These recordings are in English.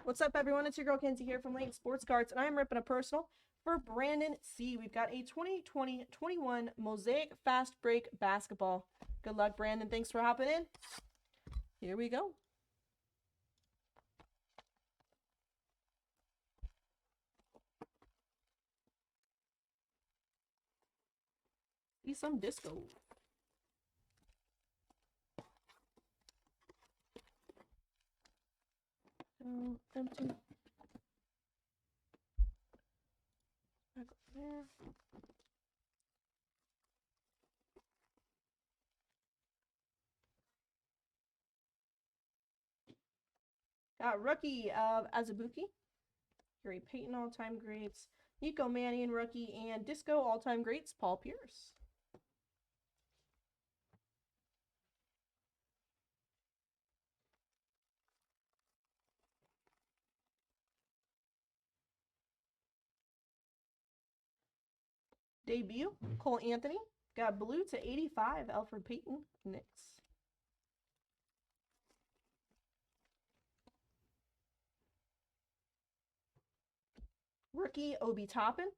What's up, everyone? It's your girl Kenzie here from Layton Sports Cards, and I'm ripping a personal for Brandon C. We've got a 2020-21 Mosaic Fast Break Basketball. Good luck, Brandon. Thanks for hopping in. Here we go. See some disco. Empty. Back up there. Got rookie of Azubuike, Gary Payton all-time greats, Nico Mannion rookie, and disco all-time greats Paul Pierce. Debut, Cole Anthony. Got blue to 85, Alfred Payton, Knicks. Rookie, Obi Toppin.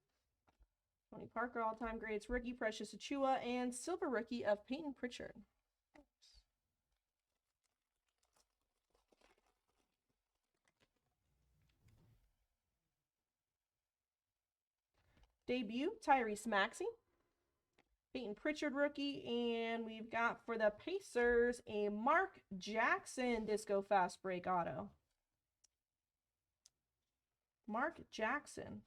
Tony Parker, all-time greats. Rookie, Precious Achiuwa. And silver rookie of Peyton Pritchard. Debut, Tyrese Maxey. Peyton Pritchard rookie. And we've got for the Pacers a Mark Jackson disco fast break auto. Mark Jackson.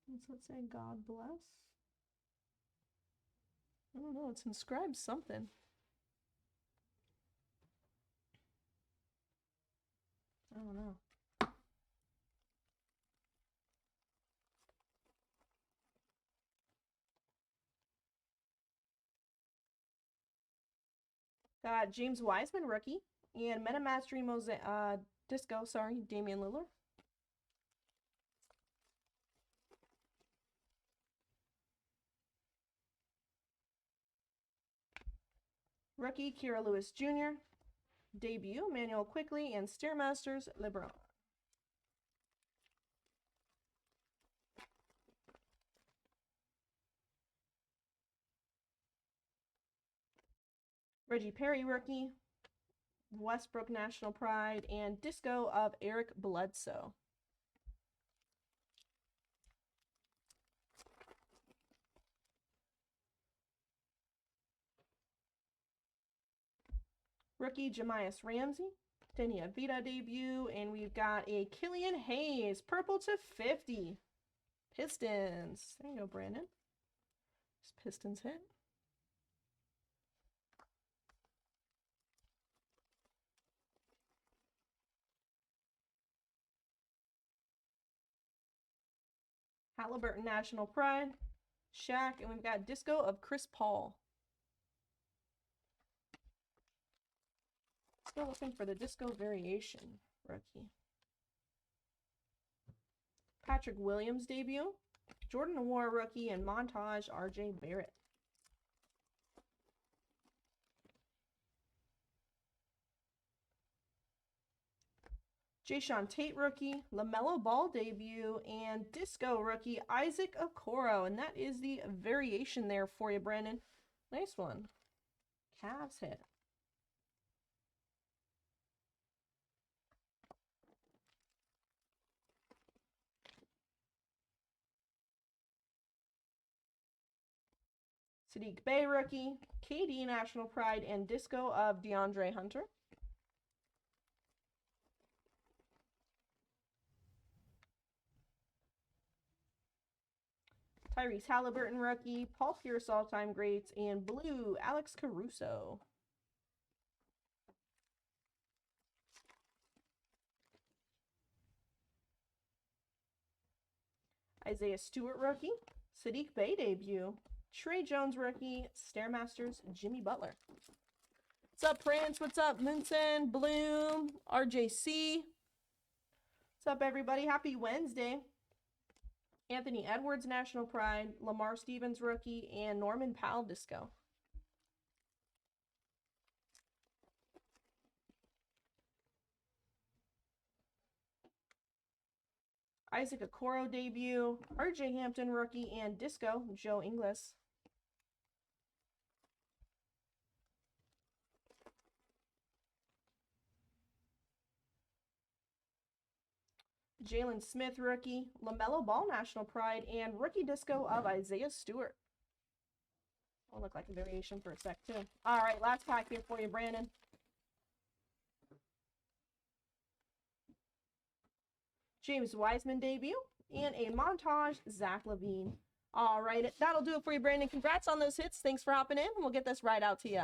What's that say? God bless? I don't know. It's inscribed something. I don't know. Got James Wiseman rookie and Meta Mastery disco, Damian Lillard. Rookie Kira Lewis Jr. Debut Manuel Quickly and Stairmasters LeBron. Reggie Perry rookie, Westbrook National Pride, and disco of Eric Bledsoe. Rookie Jamias Ramsey, Denny Avita debut, and we've got a Killian Hayes, purple to 50. Pistons. There you go, Brandon. This Pistons hit. Halliburton National Pride, Shaq, and we've got disco of Chris Paul. Still looking for the disco variation rookie. Patrick Williams debut, Jordan War rookie, and Montage RJ Barrett. Jayshawn Tate rookie, LaMelo Ball debut, and disco rookie Isaac Okoro. And that is the variation there for you, Brandon. Nice one. Cavs hit. Sadiq Bey rookie, KD National Pride, and disco of DeAndre Hunter. Tyrese Halliburton rookie, Paul Pierce all-time greats, and blue, Alex Caruso. Isaiah Stewart rookie, Sadiq Bey debut, Trey Jones rookie, Stairmasters Jimmy Butler. What's up, Prince? What's up, Munson, Bloom, RJC? What's up, everybody? Happy Wednesday. Anthony Edwards National Pride, Lamar Stevens rookie, and Norman Powell disco. Isaac Okoro debut, RJ Hampton rookie, and Disco, Joe Ingles. Jalen Smith rookie, LaMelo Ball National Pride, and rookie disco of Isaiah Stewart. Will look like a variation for a sec too. All right, last pack here for you, Brandon. James Wiseman debut and a montage, Zach LaVine. All right, that'll do it for you, Brandon. Congrats on those hits. Thanks for hopping in, and we'll get this right out to you.